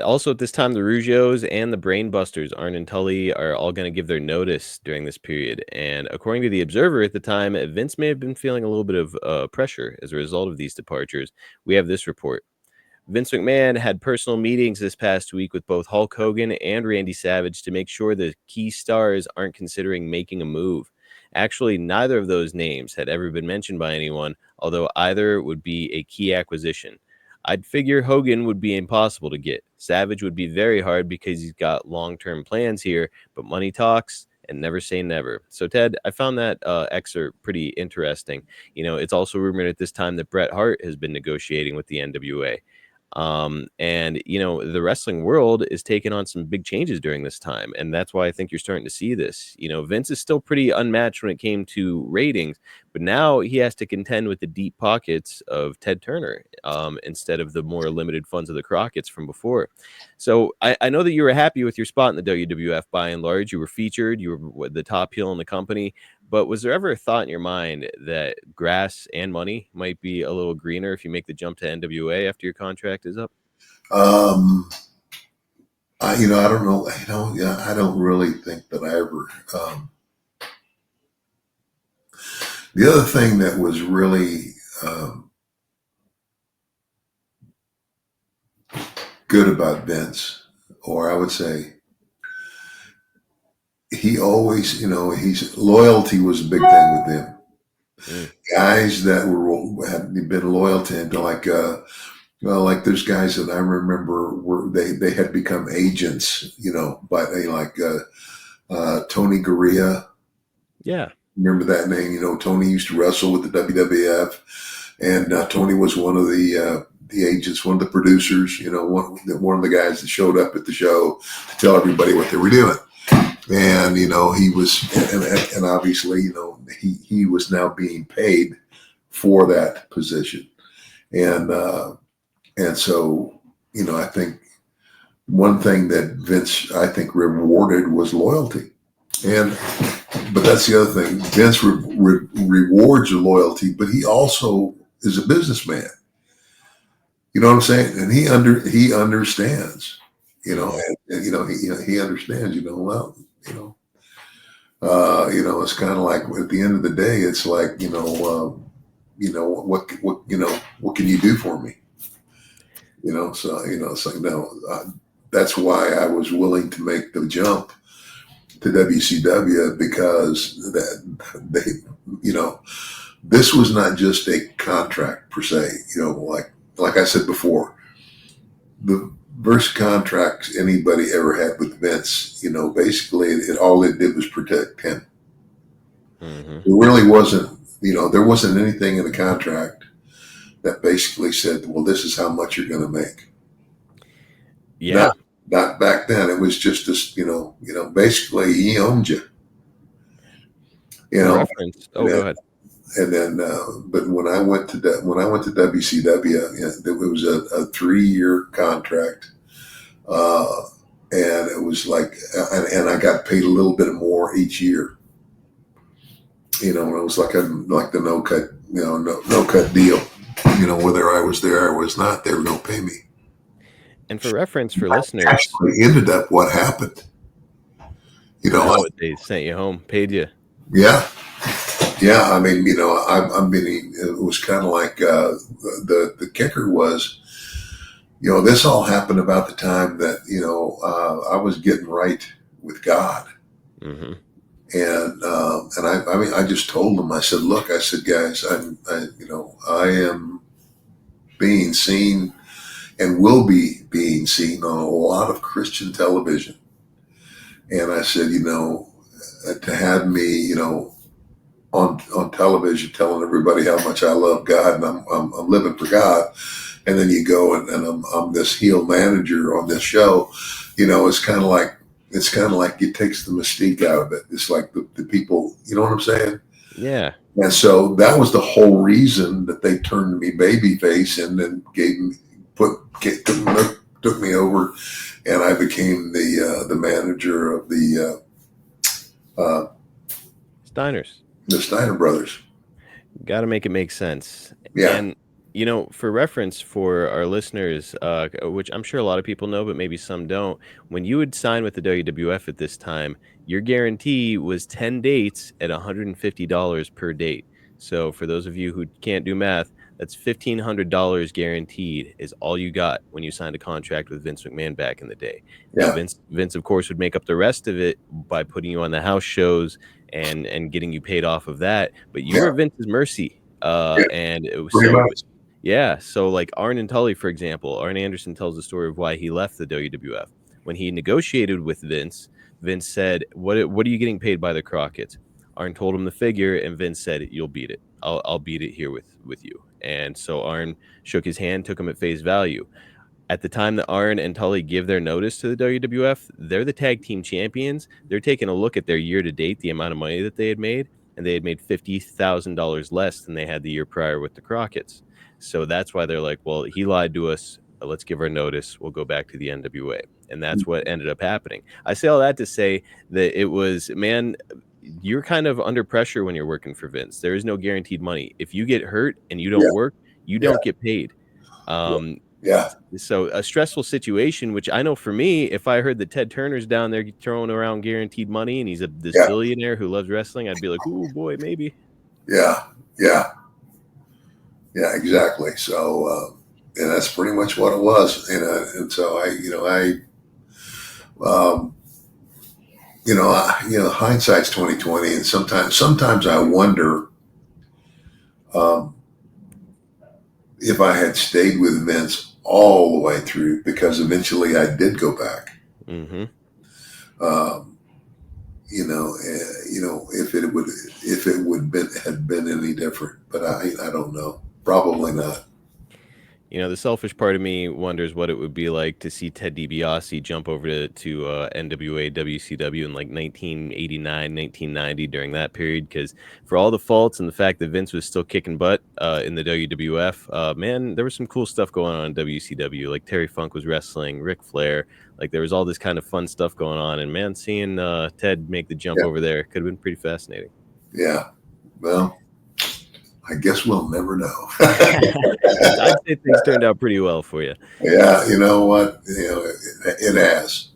Also, at this time, the Rougeos and the Brainbusters, Arn and Tully, are all going to give their notice during this period. And according to the Observer at the time, Vince may have been feeling a little bit of pressure as a result of these departures. We have this report. Vince McMahon had personal meetings this past week with both Hulk Hogan and Randy Savage to make sure the key stars aren't considering making a move. Actually, neither of those names had ever been mentioned by anyone, although either would be a key acquisition. I'd figure Hogan would be impossible to get. Savage would be very hard because he's got long term plans here, but money talks and never say never. So, Ted, I found that excerpt pretty interesting. It's also rumored at this time that Bret Hart has been negotiating with the NWA. And the wrestling world is taking on some big changes during this time, and that's why I think you're starting to see this. Vince is still pretty unmatched when it came to ratings, but now he has to contend with the deep pockets of Ted Turner, instead of the more limited funds of the Crockett's from before. So I know that you were happy with your spot in the WWF by and large. You were featured, you were the top heel in the company. But was there ever a thought in your mind that grass and money might be a little greener if you make the jump to NWA after your contract is up? Um, I don't know. Yeah, I don't really think that I ever. The other thing that was really good about Vince, or I would say, he always, he's loyalty was a big thing with him. Mm. Guys that had been loyal to him, well, like there's guys that I remember were they had become agents, but they Tony Gurria. Yeah. Remember that name? Tony used to wrestle with the WWF, and Tony was one of the agents, one of the producers. One of the guys that showed up at the show to tell everybody what they were doing. And he was, and obviously, he was now being paid for that position, and so I think one thing that Vince I think rewarded was loyalty, and but that's the other thing. Vince rewards your loyalty, but he also is a businessman. You know what I'm saying? And he understands. And he understands. Well, it's kind of like at the end of the day, it's like what can you do for me? So it's like no, that's why I was willing to make the jump to WCW, because this was not just a contract per se. Like I said before, the worst contracts anybody ever had with Vince. Basically, all it did was protect him. Mm-hmm. It really wasn't. There wasn't anything in the contract that basically said, "Well, this is how much you're going to make." Yeah. Not back then. It was just this. Basically, he owned you. For reference. Oh, go ahead. And then, but when I went to WCW, it was a 3-year contract, and it was like, and I got paid a little bit more each year. And it was like the no cut, no cut deal. Whether I was there or was not, they were going to pay me. And for reference, for listeners, actually ended up what happened. They sent you home, paid you. Yeah. Yeah, I mean, it was kind of like the kicker was, this all happened about the time that I was getting right with God, Mm-hmm. and I just told them, I said, look, I said, guys, I am being seen and will be being seen on a lot of Christian television, and I said, to have me, on television telling everybody how much I love God and I'm living for God, and then you go and I'm this heel manager on this show, it's kind of like it takes the mystique out of it. It's like the people, you know what I'm saying? Yeah. And so that was the whole reason that they turned me babyface and then took me over, and I became the manager of the Steiners. Steiner brothers. Got to make it make sense. Yeah. And For reference for our listeners, which I'm sure a lot of people know, but maybe some don't, when you would sign with the WWF at this time, your guarantee was 10 dates at $150 per date. So for those of you who can't do math, that's $1,500 guaranteed is all you got when you signed a contract with Vince McMahon back in the day. Now, Yeah, Vince, of course, would make up the rest of it by putting you on the house shows and getting you paid off of that. But you were yeah, at Vince's mercy. yeah, And it was pretty so much. yeah, so like Arn and Tully, for example, Arn Anderson tells the story of why he left the WWF. When he negotiated with Vince, Vince said, What are you getting paid by the Crockett's?" Arn told him the figure, and Vince said, "You'll beat it. I'll beat it here with you." And so Arn shook his hand, took him at face value. At the time that Arn and Tully give their notice to the WWF, they're the tag team champions. They're taking a look at their year to date, the amount of money that they had made, and they had made $50,000 less than they had the year prior with the Crockett's. So that's why they're like, well, he lied to us. Let's give our notice. We'll go back to the NWA. And that's what ended up happening. I say all that to say that it was, man, you're kind of under pressure when you're working for Vince. There is no guaranteed money. If you get hurt and you don't Yeah, work, you yeah, don't get paid. yeah, Um, yeah, so a stressful situation, which I know for me, if I heard that Ted Turner's down there throwing around guaranteed money and he's this yeah, billionaire who loves wrestling, I'd be like, "Ooh, boy, maybe." yeah, yeah, yeah, exactly. So, and that's pretty much what it was. And so um, hindsight's 2020, and sometimes I wonder um, if I had stayed with Vince all the way through, because eventually I did go back. Hmm. Um, if it would been had been any different, but I don't know. Probably not. The selfish part of me wonders what it would be like to see Ted DiBiase jump over to NWA WCW in like 1989, 1990 during that period. Because for all the faults and the fact that Vince was still kicking butt in the WWF, man, there was some cool stuff going on in WCW. Like Terry Funk was wrestling, Ric Flair. Like there was all this kind of fun stuff going on. And man, seeing Ted make the jump Yeah, over there could have been pretty fascinating. yeah. Well, I guess we'll never know. I'd say things turned out pretty well for you. Yeah, you know what? It has.